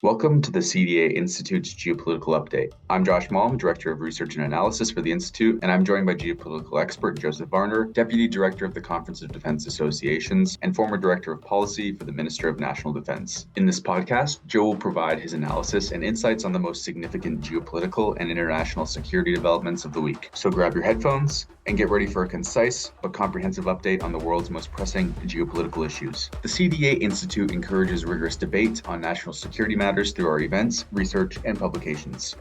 Welcome to the CDA Institute's Geopolitical Update. I'm Josh Malm, Director of Research and Analysis for the Institute, and I'm joined by geopolitical expert Joseph Varner, Deputy Director of the Conference of Defense Associations and former Director of Policy for the Minister of National Defense. In this podcast, Joe will provide his analysis and insights on the most significant geopolitical and international security developments of the week. So grab your headphones and get ready for a concise but comprehensive update on the world's most pressing geopolitical issues. The CDA Institute encourages rigorous debate on national security matters through our events, research, and publications.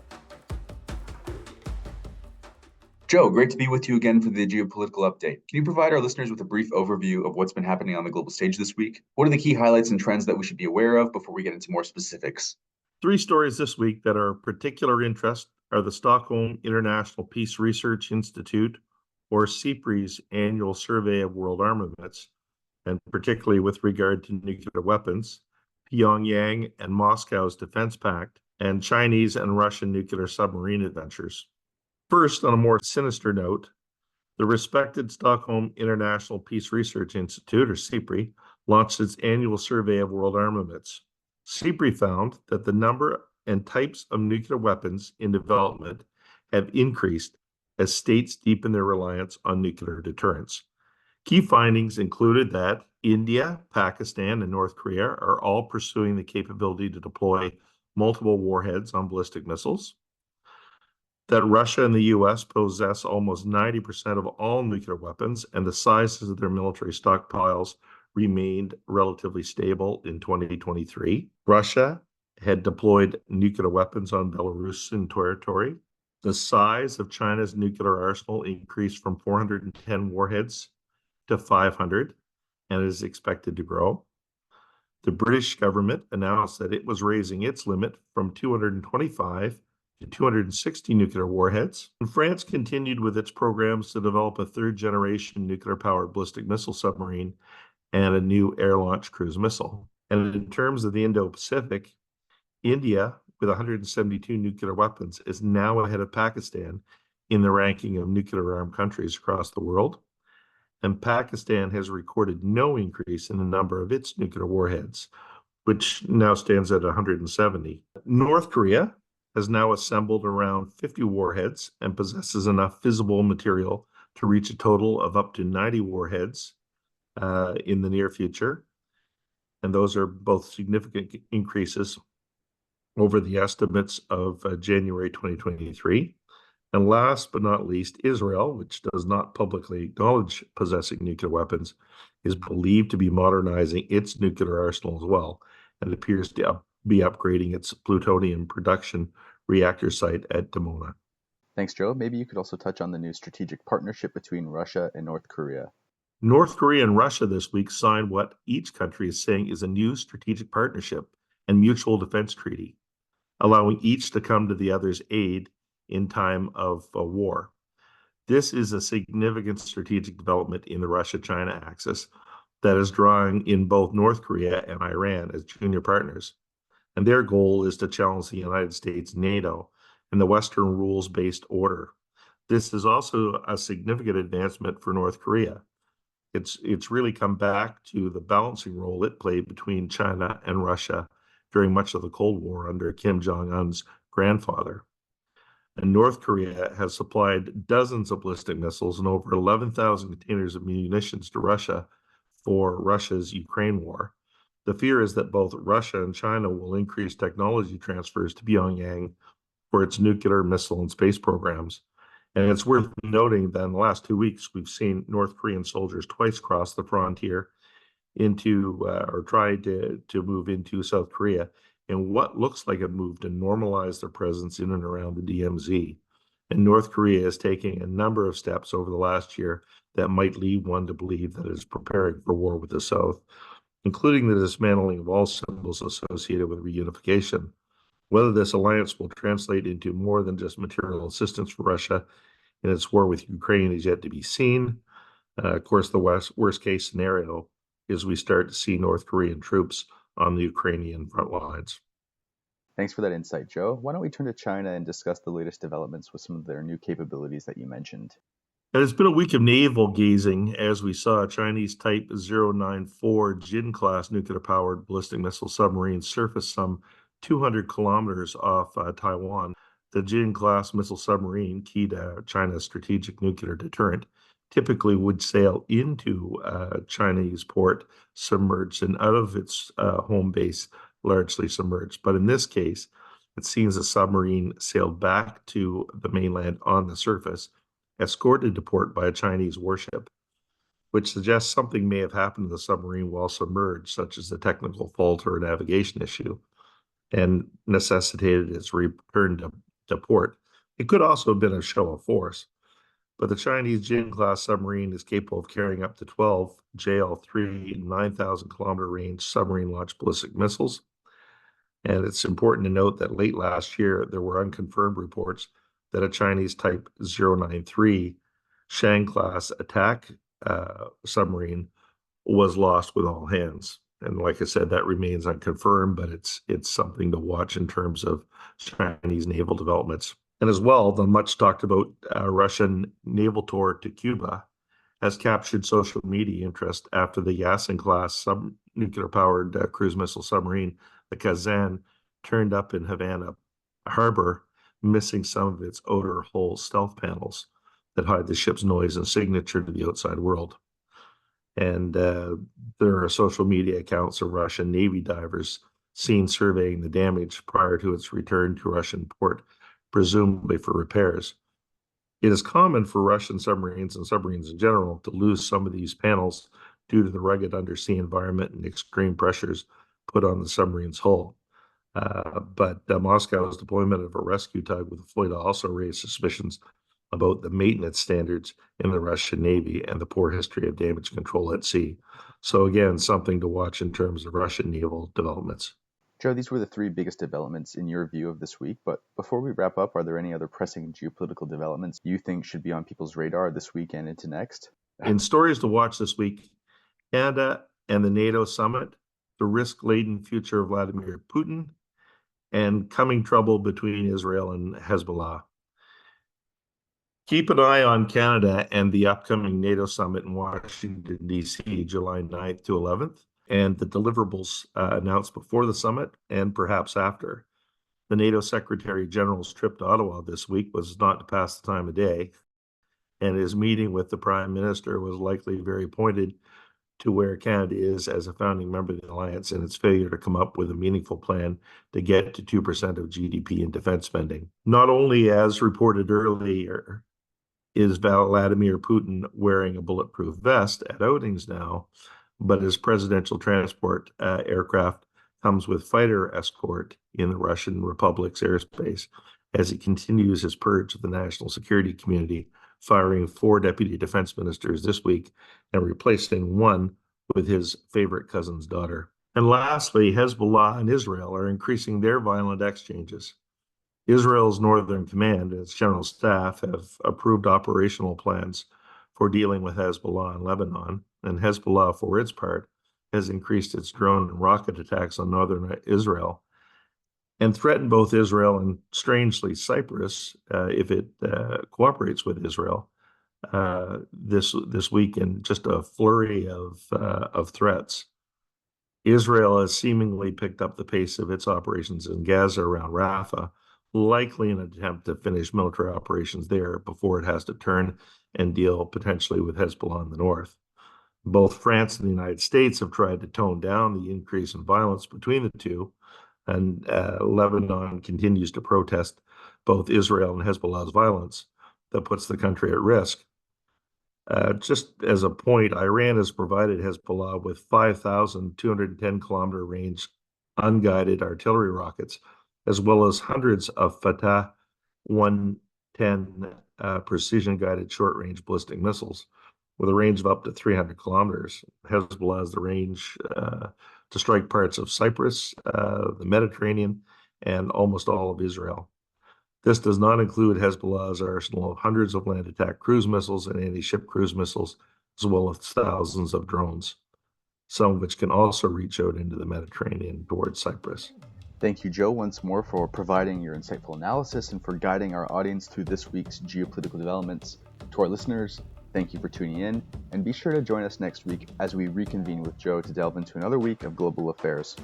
Joe, great to be with you again for the Geopolitical Update. Can you provide our listeners with a brief overview of what's been happening on the global stage this week? What are the key highlights and trends that we should be aware of before we get into more specifics? Three stories this week that are of particular interest are the Stockholm International Peace Research Institute, or SIPRI's annual survey of world armaments, and particularly with regard to nuclear weapons, Pyongyang and Moscow's defense pact, and Chinese and Russian nuclear submarine adventures. First, on a more sinister note, the respected Stockholm International Peace Research Institute, or SIPRI, launched its annual survey of world armaments. SIPRI found that the number and types of nuclear weapons in development have increased as states deepen their reliance on nuclear deterrence. Key findings included that India, Pakistan, and North Korea are all pursuing the capability to deploy multiple warheads on ballistic missiles, that Russia and the US possess almost 90% of all nuclear weapons, and the sizes of their military stockpiles remained relatively stable in 2023. Russia had deployed nuclear weapons on Belarusian territory. The size of China's nuclear arsenal increased from 410 warheads to 500 and is expected to grow. The British government announced that it was raising its limit from 225 to 260 nuclear warheads. And France continued with its programs to develop a third-generation nuclear-powered ballistic missile submarine and a new air-launched cruise missile. And in terms of the Indo-Pacific, India, with 172 nuclear weapons, is now ahead of Pakistan in the ranking of nuclear-armed countries across the world. And Pakistan has recorded no increase in the number of its nuclear warheads, which now stands at 170. North Korea has now assembled around 50 warheads and possesses enough fissile material to reach a total of up to 90 warheads in the near future. And those are both significant increases over the estimates of January 2023. And last but not least, Israel, which does not publicly acknowledge possessing nuclear weapons, is believed to be modernizing its nuclear arsenal as well, and appears to be upgrading its plutonium production reactor site at Dimona. Thanks, Joe. Maybe you could also touch on the new strategic partnership between Russia and North Korea. North Korea and Russia this week signed what each country is saying is a new strategic partnership and mutual defense treaty, allowing each to come to the other's aid in time of war. This is a significant strategic development in the Russia-China axis that is drawing in both North Korea and Iran as junior partners. And their goal is to challenge the United States, NATO, and the Western rules-based order. This is also a significant advancement for North Korea. It's really come back to the balancing role it played between China and Russia during much of the Cold War under Kim Jong-un's grandfather. And North Korea has supplied dozens of ballistic missiles and over 11,000 containers of munitions to Russia for Russia's Ukraine war. The fear is that both Russia and China will increase technology transfers to Pyongyang for its nuclear, missile, and space programs. And it's worth noting that in the last 2 weeks, we've seen North Korean soldiers twice cross the frontier into or try to move into South Korea in what looks like a move to normalize their presence in and around the DMZ. And North Korea is taking a number of steps over the last year that might lead one to believe that it's preparing for war with the South, including the dismantling of all symbols associated with reunification. Whether this alliance will translate into more than just material assistance for Russia in its war with Ukraine is yet to be seen. Of course, the worst case scenario is we start to see North Korean troops on the Ukrainian front lines. Thanks for that insight, Joe. Why don't we turn to China and discuss the latest developments with some of their new capabilities that you mentioned? It's been a week of naval gazing as we saw a Chinese Type 094 Jin-class nuclear-powered ballistic missile submarine surface some 200 kilometers off Taiwan. The Jin-class missile submarine, key to China's strategic nuclear deterrent, typically would sail into Chinese port submerged and out of its home base largely submerged. But in this case, it seems a submarine sailed back to the mainland on the surface, escorted to port by a Chinese warship, which suggests something may have happened to the submarine while submerged, such as a technical fault or a navigation issue, and necessitated its return to port. It could also have been a show of force, but the Chinese Jin-class submarine is capable of carrying up to 12 JL-3 9,000-kilometer range submarine-launched ballistic missiles. And it's important to note that late last year, there were unconfirmed reports that a Chinese Type 093 Yasen-class attack submarine was lost with all hands. And like I said, that remains unconfirmed, but it's something to watch in terms of Chinese naval developments. And as well, the much talked about Russian naval tour to Cuba has captured social media interest after the Yasen-class nuclear-powered cruise missile submarine, the Kazan, turned up in Havana Harbor, missing some of its outer hull stealth panels that hide the ship's noise and signature to the outside world. And there are social media accounts of Russian Navy divers seen surveying the damage prior to its return to Russian port, presumably for repairs. It is common for Russian submarines and submarines in general to lose some of these panels due to the rugged undersea environment and extreme pressures put on the submarine's hull. But Moscow's deployment of a rescue tug with a flight also raised suspicions about the maintenance standards in the Russian Navy and the poor history of damage control at sea. So again, something to watch in terms of Russian naval developments. Joe, these were the three biggest developments in your view of this week, but before we wrap up, are there any other pressing geopolitical developments you think should be on people's radar this week and into next? In stories to watch this week, Canada and the NATO Summit, the risk-laden future of Vladimir Putin, and coming trouble between Israel and Hezbollah. Keep an eye on Canada and the upcoming NATO Summit in Washington, D.C., July 9th to 11th, and the deliverables announced before the summit and perhaps after. The NATO Secretary General's trip to Ottawa this week was not to pass the time of day, and his meeting with the Prime Minister was likely very pointed to where Canada is as a founding member of the alliance and its failure to come up with a meaningful plan to get to 2% of GDP in defense spending. Not only, as reported earlier, is Vladimir Putin wearing a bulletproof vest at outings now, but his presidential transport aircraft comes with fighter escort in the Russian Republic's airspace as he continues his purge of the national security community, firing 4 deputy defense ministers this week and replacing one with his favorite cousin's daughter. And lastly, Hezbollah and Israel are increasing their violent exchanges. Israel's Northern Command and its general staff have approved operational plans for dealing with Hezbollah in Lebanon, and Hezbollah, for its part, has increased its drone and rocket attacks on northern Israel and threatened both Israel and, strangely, Cyprus, if it cooperates with Israel this week in just a flurry of threats. Israel has seemingly picked up the pace of its operations in Gaza around Rafah, likely in an attempt to finish military operations there before it has to turn and deal potentially with Hezbollah in the north. Both France and the United States have tried to tone down the increase in violence between the two, and Lebanon continues to protest both Israel and Hezbollah's violence that puts the country at risk. Just as a point, Iran has provided Hezbollah with 5,210-kilometer range unguided artillery rockets, as well as hundreds of Fatah 110 precision-guided short-range ballistic missiles with a range of up to 300 kilometers. Hezbollah has the range to strike parts of Cyprus, the Mediterranean, and almost all of Israel. This does not include Hezbollah's arsenal of hundreds of land attack cruise missiles and anti-ship cruise missiles, as well as thousands of drones, some of which can also reach out into the Mediterranean towards Cyprus. Thank you, Joe, once more for providing your insightful analysis and for guiding our audience through this week's geopolitical developments. To our listeners, thank you for tuning in, and be sure to join us next week as we reconvene with Joe to delve into another week of global affairs.